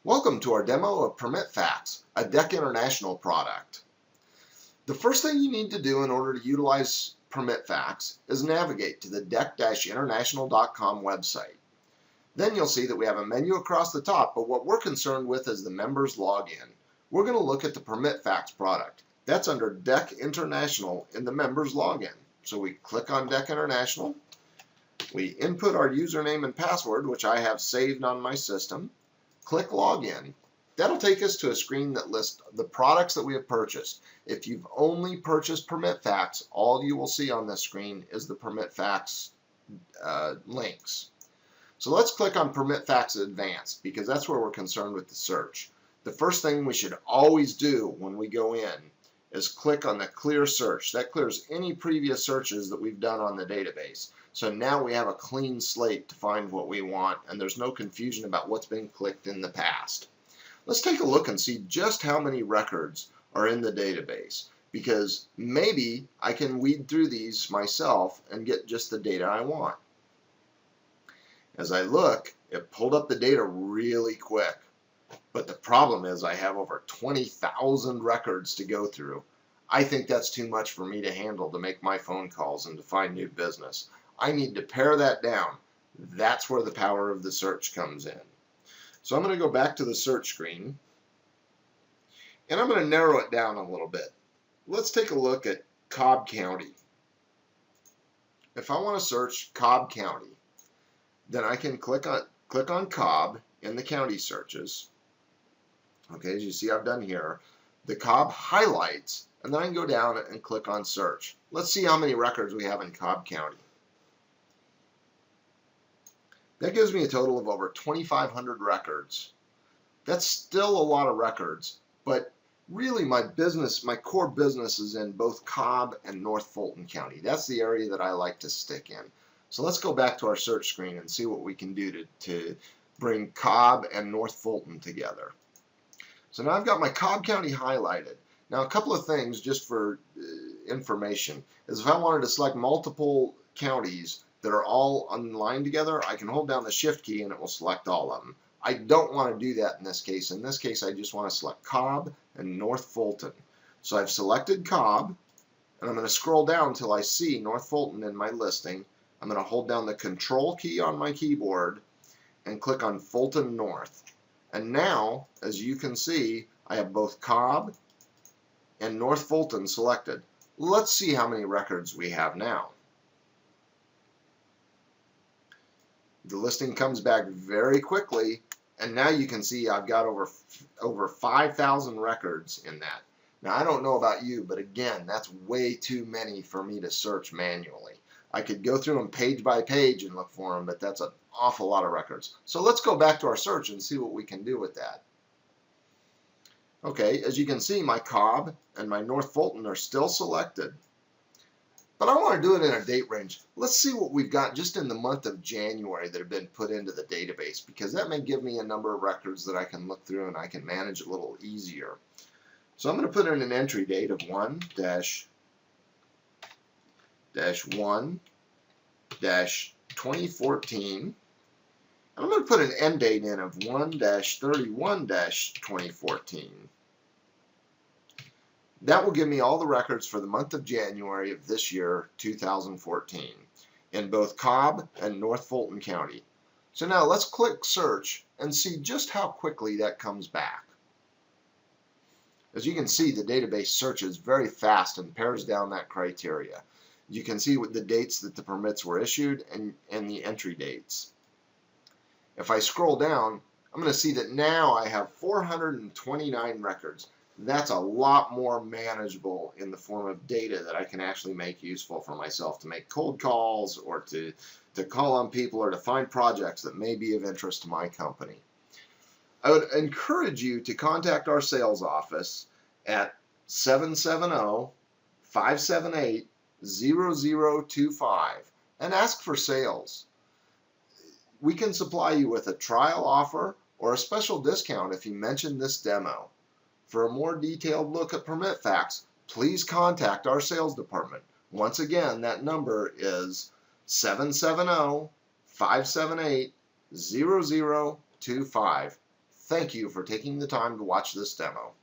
Welcome to our demo of PermitFax, a DEC International product. The first thing you need to do in order to utilize PermitFax is navigate to the dec-international.com website. Then you'll see that we have a menu across the top, but what we're concerned with is the members login. We're going to look at the PermitFax product. That's under DEC International in the members login. So we click on DEC International. We input our username and password, which I have saved on my system. Click Login. That'll take us to a screen that lists the products that we have purchased. If you've only purchased PermitFax, all you will see on this screen is the PermitFax links. So let's click on PermitFax Advanced because that's where we're concerned with the search. The first thing we should always do when we go in is click on the Clear Search. That clears any previous searches that we've done on the database. So now we have a clean slate to find what we want, and there's no confusion about what's been clicked in the past. Let's take a look and see just how many records are in the database, because maybe I can weed through these myself and get just the data I want. As I look, it pulled up the data really quick, but the problem is I have over 20,000 records to go through. I think that's too much for me to handle to make my phone calls and to find new business. I need to pare that down. That's where the power of the search comes in. So I'm going to go back to the search screen, and I'm going to narrow it down a little bit. Let's take a look at Cobb County. If I want to search Cobb County, then I can click on Cobb in the county searches. Okay, as you see I've done here, the Cobb highlights, and then I can go down and click on search. Let's see how many records we have in Cobb County. That gives me a total of over 2,500 records. That's still a lot of records, but really my core business is in both Cobb and North Fulton County. That's the area that I like to stick in. So let's go back to our search screen and see what we can do to bring Cobb and North Fulton together. So now I've got my Cobb County highlighted. Now a couple of things just for information is if I wanted to select multiple counties that are all online together, I can hold down the Shift key and it will select all of them. I don't want to do that in this case. In this case, I just want to select Cobb and North Fulton. So I've selected Cobb, and I'm going to scroll down until I see North Fulton in my listing. I'm going to hold down the Control key on my keyboard and click on Fulton North. And now, as you can see, I have both Cobb and North Fulton selected. Let's see how many records we have now. The listing comes back very quickly, and now you can see I've got over 5,000 records in that. Now I don't know about you, but again, that's way too many for me to search manually. I could go through them page by page and look for them, but that's an awful lot of records. So let's go back to our search and see what we can do with that. Okay, as you can see, my Cobb and my North Fulton are still selected. But I want to do it in a date range. Let's see what we've got just in the month of January that have been put into the database, because that may give me a number of records that I can look through and I can manage a little easier. So I'm going to put in an entry date of 1-1-2014. And I'm going to put an end date in of 1-31-2014. That will give me all the records for the month of January of this year, 2014, in both Cobb and North Fulton County. So now let's click search and see just how quickly that comes back. As you can see, the database searches very fast and pares down that criteria. You can see what the dates that the permits were issued and the entry dates. If I scroll down, I'm going to see that now I have 429 records. That's a lot more manageable in the form of data that I can actually make useful for myself to make cold calls or to call on people or to find projects that may be of interest to my company. I would encourage you to contact our sales office at 770-578-0025 and ask for sales. We can supply you with a trial offer or a special discount if you mention this demo. For a more detailed look at PermitFax, please contact our sales department. Once again, that number is 770-578-0025. Thank you for taking the time to watch this demo.